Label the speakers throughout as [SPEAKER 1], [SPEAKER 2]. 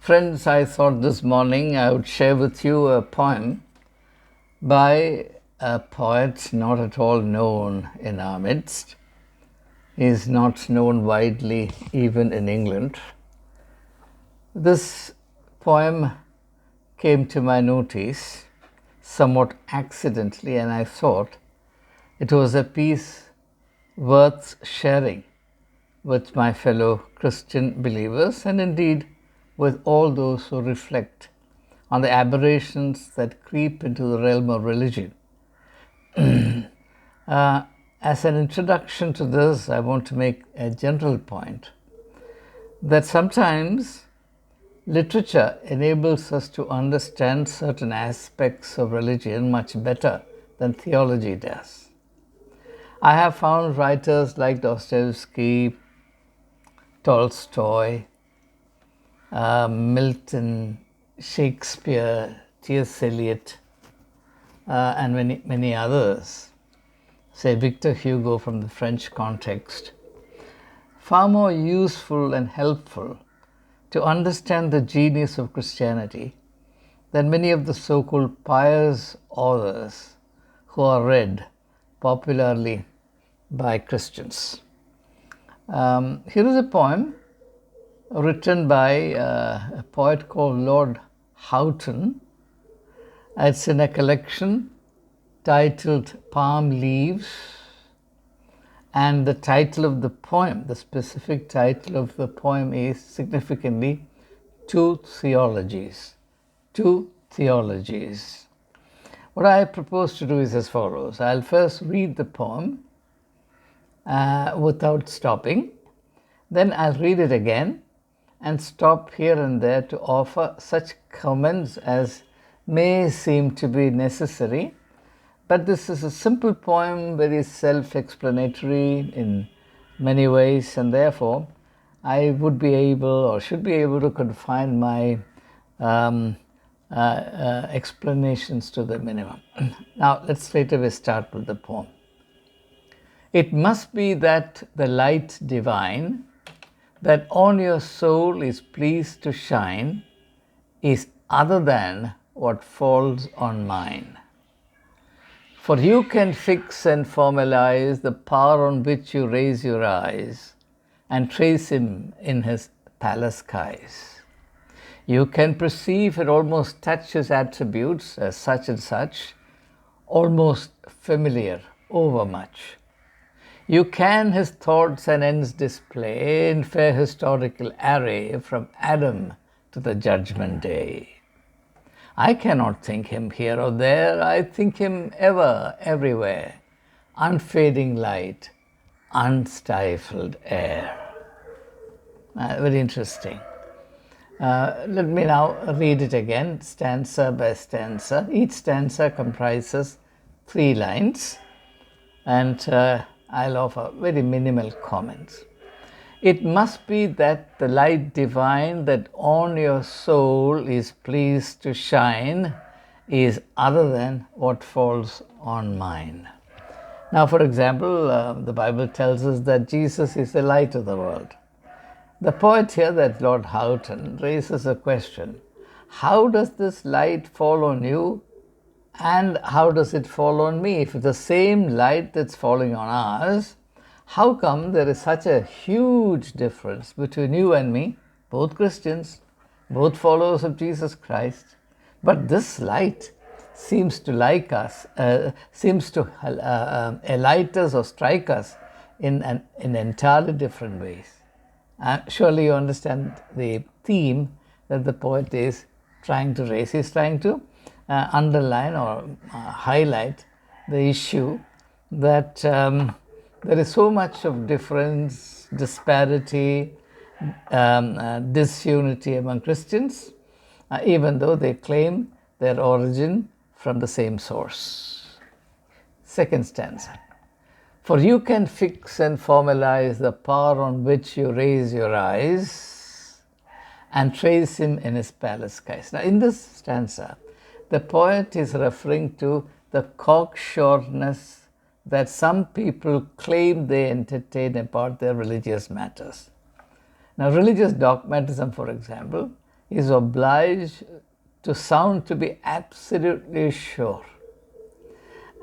[SPEAKER 1] Friends, I thought this morning I would share with you a poem by a poet not at all known in our midst. He is not known widely even in England. This poem came to my notice somewhat accidentally, and I thought it was a piece worth sharing with my fellow Christian believers, and indeed with all those who reflect on the aberrations that creep into the realm of religion. As an introduction to this, I want to make a general point that sometimes literature enables us to understand certain aspects of religion much better than theology does. I have found writers like Dostoevsky, Tolstoy, Milton, Shakespeare, T.S. Eliot, and many others, say Victor Hugo from the French context, far more useful and helpful to understand the genius of Christianity than many of the so-called pious authors who are read popularly by Christians. Here is a poem written by a poet called Lord Houghton. It's in a collection titled Palm Leaves, and the title of the poem, the specific title of the poem is significantly Two Theologies. Two Theologies. What I propose to do is as follows. I'll first read the poem without stopping. Then I'll read it again and stop here and there to offer such comments as may seem to be necessary. But this is a simple poem, very self-explanatory in many ways, and therefore I would be able or should be able to confine my explanations to the minimum. Now let's straight away start with the poem. It must be that the light divine that on your soul is pleased to shine is other than what falls on mine. For you can fix and formalize the power on which you raise your eyes and trace him in his palace skies. You can perceive and almost touch his attributes as such and such, almost familiar, overmuch. You can his thoughts and ends display in fair historical array from Adam to the judgment day. I cannot think him here or there, I think him ever, everywhere, unfading light, unstifled air. Very interesting. Let me now read it again, stanza by stanza. Each stanza comprises 3 lines, and I'll offer very minimal comments. It must be that the light divine that on your soul is pleased to shine is other than what falls on mine. Now, for example, the Bible tells us that Jesus is the light of the world. The poet here, that Lord Houghton, raises a question. How does this light fall on you? And how does it fall on me? If it's the same light that's falling on us, how come there is such a huge difference between you and me, both Christians, both followers of Jesus Christ? But this light seems to like us, seems to alight us or strike us in entirely different ways. Surely you understand the theme that the poet is trying to raise. He's trying to underline or highlight the issue that there is so much of difference, disparity, disunity among Christians, even though they claim their origin from the same source. Second stanza. For you can fix and formalize the power on which you raise your eyes and trace him in his palace skies. Now, in this stanza, the poet is referring to the cocksureness that some people claim they entertain about their religious matters. Now, religious dogmatism, for example, is obliged to sound to be absolutely sure.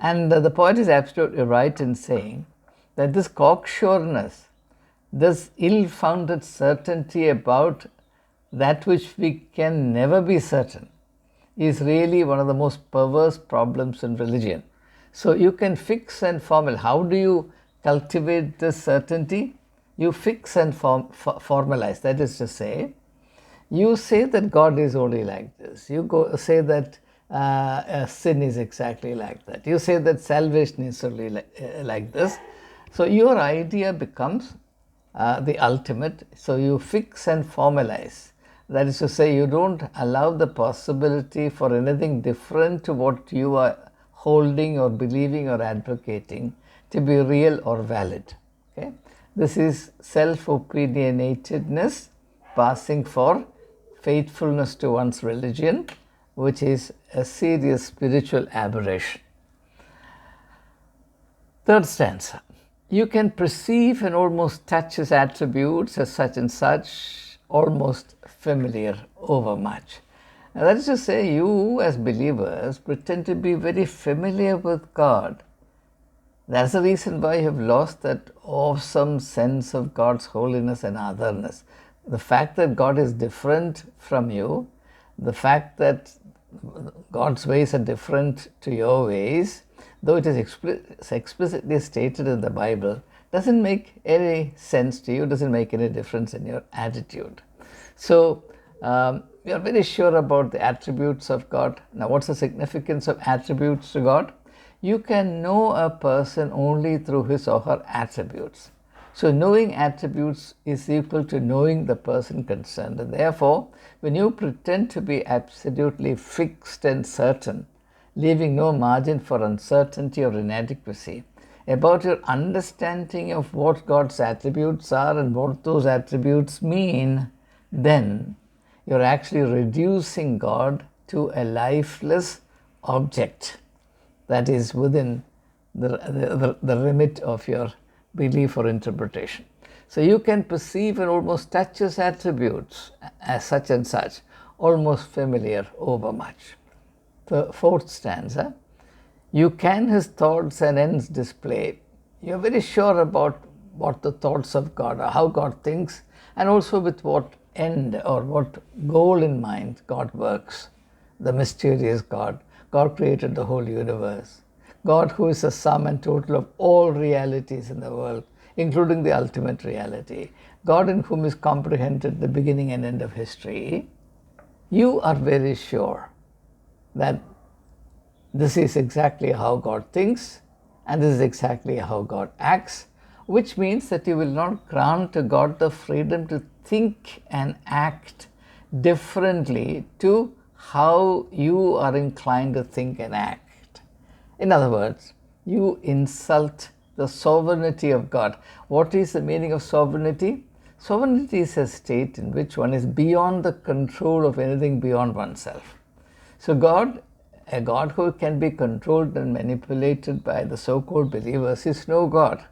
[SPEAKER 1] And the poet is absolutely right in saying that this cocksureness, this ill-founded certainty about that which we can never be certain, is really one of the most perverse problems in religion. So you can fix and formalize. How do you cultivate this certainty? You fix and formalize. That is to say, you say that God is only like this. You say that sin is exactly like that. You say that salvation is only like this. So your idea becomes the ultimate. So you fix and formalize. That is to say, you don't allow the possibility for anything different to what you are holding or believing or advocating to be real or valid. Okay? This is self-opinionatedness passing for faithfulness to one's religion, which is a serious spiritual aberration. Third stanza. You can perceive and almost touch his attributes as such and such, almost familiar overmuch. Now, that is to say, you as believers pretend to be very familiar with God. That's the reason why you have lost that awesome sense of God's holiness and otherness. The fact that God is different from you, the fact that God's ways are different to your ways, though it is explicitly stated in the Bible, doesn't make any sense to you, doesn't make any difference in your attitude. So, you are very sure about the attributes of God. Now, what's the significance of attributes to God? You can know a person only through his or her attributes. So knowing attributes is equal to knowing the person concerned. And therefore, when you pretend to be absolutely fixed and certain, leaving no margin for uncertainty or inadequacy about your understanding of what God's attributes are and what those attributes mean, then you're actually reducing God to a lifeless object that is within the remit of your belief or interpretation. So you can perceive and almost touch his attributes as such and such, almost familiar overmuch. The fourth stanza. You can his thoughts and ends display. You're very sure about what the thoughts of God are, how God thinks, and also with what end or what goal in mind God works. The mysterious God. God created the whole universe. God who is the sum and total of all realities in the world, including the ultimate reality. God in whom is comprehended the beginning and end of history. You are very sure that this is exactly how God thinks and this is exactly how God acts, which means that you will not grant to God the freedom to think and act differently to how you are inclined to think and act. In other words, you insult the sovereignty of God. What is the meaning of sovereignty? Sovereignty is a state in which one is beyond the control of anything beyond oneself. So God, a God who can be controlled and manipulated by the so-called believers, is no God.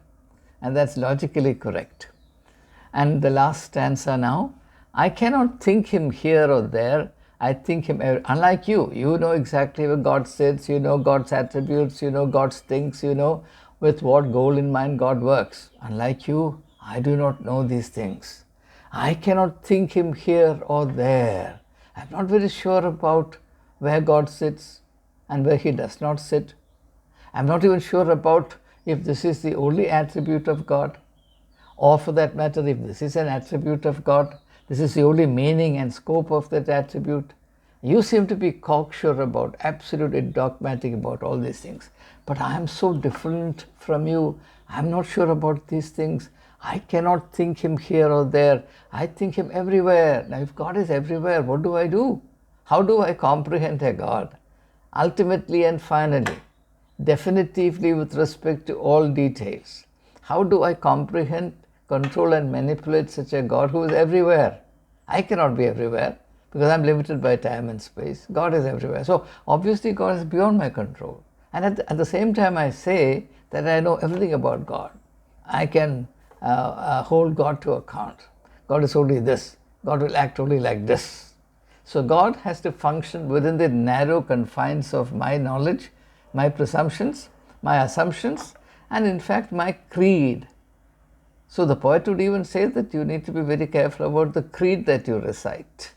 [SPEAKER 1] And that's logically correct. And the last stanza now, I cannot think him here or there. I think him, unlike you, you know exactly where God sits, you know God's attributes, you know God's things, you know with what goal in mind God works. Unlike you, I do not know these things. I cannot think him here or there. I'm not very sure about where God sits and where he does not sit. I'm not even sure about if this is the only attribute of God, or for that matter, if this is an attribute of God, this is the only meaning and scope of that attribute. You seem to be cocksure about, absolutely dogmatic about all these things. But I am so different from you. I'm not sure about these things. I cannot think him here or there. I think him everywhere. Now, if God is everywhere, what do I do? How do I comprehend a God? Ultimately and finally, definitively with respect to all details, how do I comprehend, control and manipulate such a God who is everywhere? I cannot be everywhere because I'm limited by time and space. God is everywhere. So obviously God is beyond my control. And at the same time I say that I know everything about God. I can hold God to account. God is only this. God will act only like this. So God has to function within the narrow confines of my knowledge, my presumptions, my assumptions, and in fact my creed. So the poet would even say that you need to be very careful about the creed that you recite.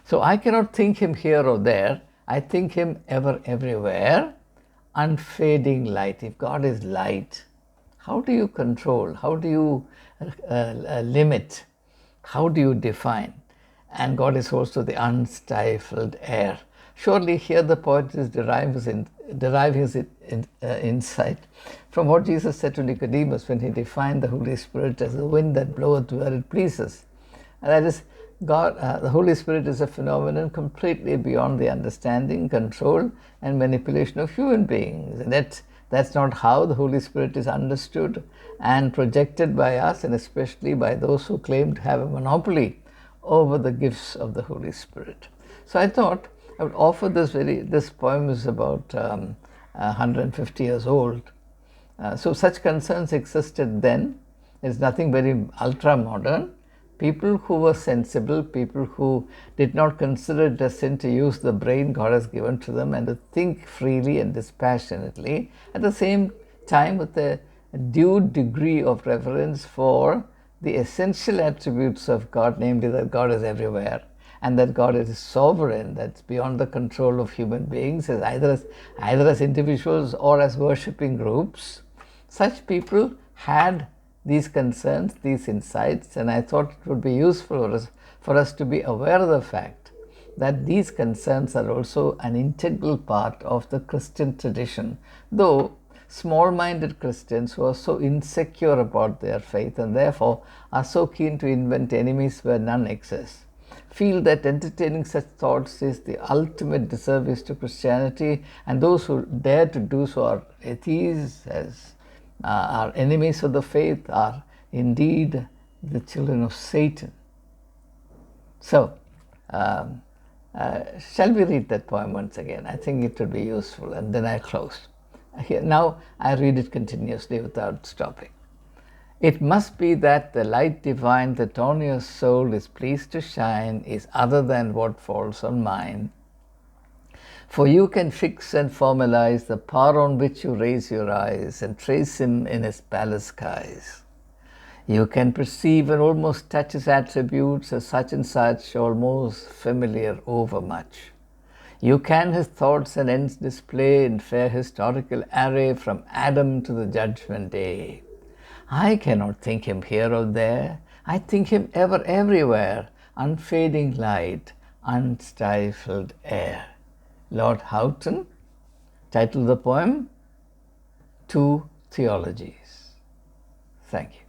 [SPEAKER 1] So I cannot think him here or there. I think him ever, everywhere, unfading light. If God is light, how do you control? How do you limit? How do you define? And God is also the unstifled air. Surely here the poet is deriving his insight from what Jesus said to Nicodemus when he defined the Holy Spirit as the wind that bloweth where it pleases. And that is, God, the Holy Spirit is a phenomenon completely beyond the understanding, control, and manipulation of human beings. And that's not how the Holy Spirit is understood and projected by us, and especially by those who claim to have a monopoly over the gifts of the Holy Spirit. So I thought I would offer this poem is about 150 years old. So such concerns existed then. There's nothing very ultra-modern. People who were sensible, people who did not consider it a sin to use the brain God has given to them and to think freely and dispassionately, at the same time with a due degree of reverence for the essential attributes of God, namely that God is everywhere and that God is sovereign, that's beyond the control of human beings, either as individuals or as worshipping groups. Such people had these concerns, these insights, and I thought it would be useful for us to be aware of the fact that these concerns are also an integral part of the Christian tradition, though small-minded Christians who are so insecure about their faith and therefore are so keen to invent enemies where none exist, feel that entertaining such thoughts is the ultimate disservice to Christianity, and those who dare to do so are atheists, are enemies of the faith, are indeed the children of Satan. So, shall we read that poem once again? I think it would be useful, and then I close. Here, now I read it continuously without stopping. It must be that the light divine that on your soul is pleased to shine is other than what falls on mine. For you can fix and formalize the power on which you raise your eyes and trace him in his palace skies. You can perceive and almost touch his attributes as such and such, almost familiar overmuch. You can his thoughts and ends display in fair historical array from Adam to the judgment day. I cannot think him here or there. I think him ever, everywhere, unfading light, unstifled air. Lord Houghton, title of the poem, Two Theologies. Thank you.